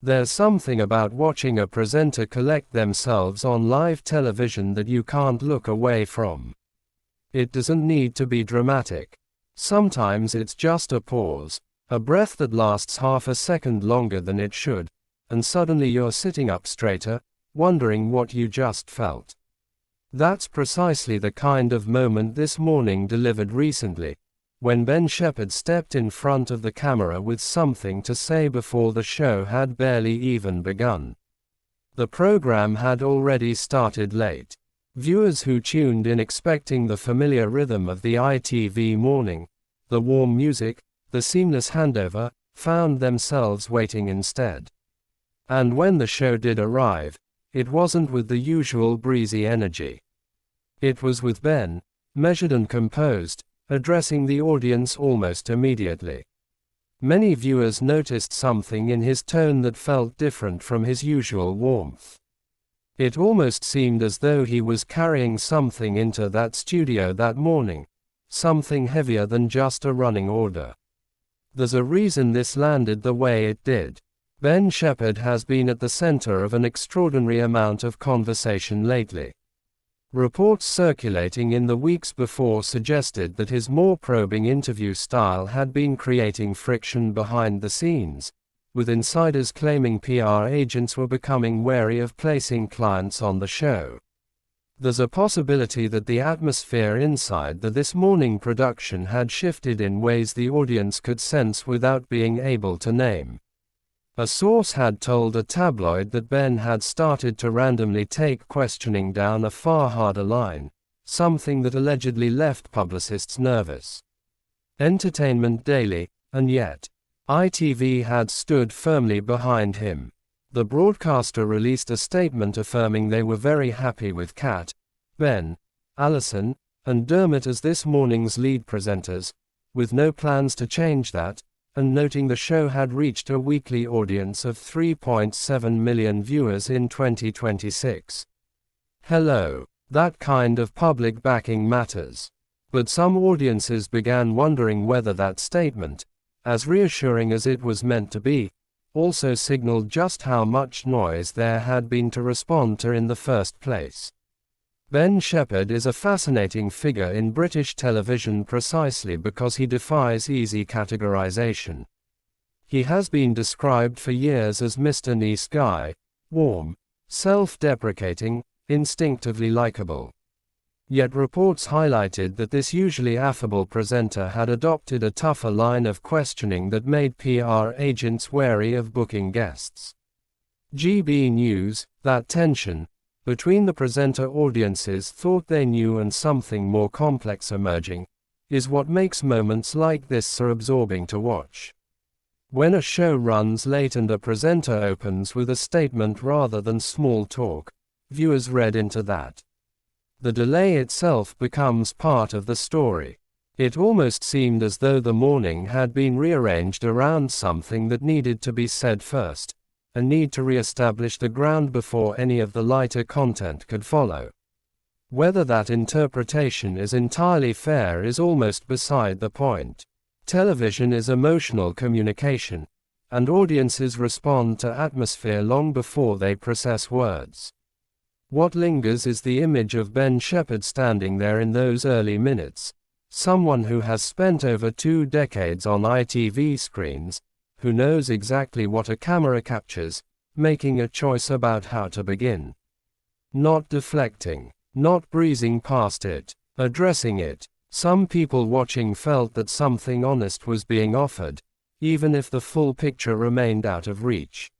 There's something about watching a presenter collect themselves on live television that you can't look away from. It doesn't need to be dramatic. Sometimes it's just a pause, a breath that lasts half a second longer than it should, and suddenly you're sitting up straighter, wondering what you just felt. That's precisely the kind of moment this morning delivered recently, when Ben Shephard stepped in front of the camera with something to say before the show had barely even begun. The program had already started late. Viewers who tuned in expecting the familiar rhythm of the ITV morning, the warm music, the seamless handover, found themselves waiting instead. And when the show did arrive, it wasn't with the usual breezy energy. It was with Ben, measured and composed, addressing the audience almost immediately. Many viewers noticed something in his tone that felt different from his usual warmth. It almost seemed as though he was carrying something into that studio that morning, something heavier than just a running order. There's a reason this landed the way it did. Ben Shephard has been at the center of an extraordinary amount of conversation lately. Reports circulating in the weeks before suggested that his more probing interview style had been creating friction behind the scenes, with insiders claiming PR agents were becoming wary of placing clients on the show. There's a possibility that the atmosphere inside the This Morning production had shifted in ways the audience could sense without being able to name. A source had told a tabloid that Ben had started to randomly take questioning down a far harder line, something that allegedly left publicists nervous. Entertainment Daily, and yet, ITV had stood firmly behind him. The broadcaster released a statement affirming they were very happy with Cat, Ben, Alison, and Dermot as this morning's lead presenters, with no plans to change that, and noting the show had reached a weekly audience of 3.7 million viewers in 2026. Hello, that kind of public backing matters. But some audiences began wondering whether that statement, as reassuring as it was meant to be, also signaled just how much noise there had been to respond to in the first place. Ben Shephard is a fascinating figure in British television precisely because he defies easy categorization. He has been described for years as Mr. Nice Guy, warm, self-deprecating, instinctively likable. Yet reports highlighted that this usually affable presenter had adopted a tougher line of questioning that made PR agents wary of booking guests. GB News, that tension between the presenter audiences thought they knew and something more complex emerging, is what makes moments like this so absorbing to watch. When a show runs late and a presenter opens with a statement rather than small talk, viewers read into that. The delay itself becomes part of the story. It almost seemed as though the morning had been rearranged around something that needed to be said first, a need to re-establish the ground before any of the lighter content could follow. Whether that interpretation is entirely fair is almost beside the point. Television is emotional communication, and audiences respond to atmosphere long before they process words. What lingers is the image of Ben Shephard standing there in those early minutes, someone who has spent over 2 decades on ITV screens, who knows exactly what a camera captures, making a choice about how to begin. Not deflecting, not breezing past it, addressing it. Some people watching felt that something honest was being offered, even if the full picture remained out of reach.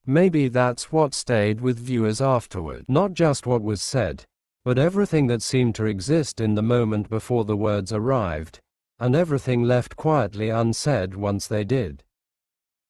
Maybe that's what stayed with viewers afterward. Not just what was said, but everything that seemed to exist in the moment before the words arrived, and everything left quietly unsaid once they did.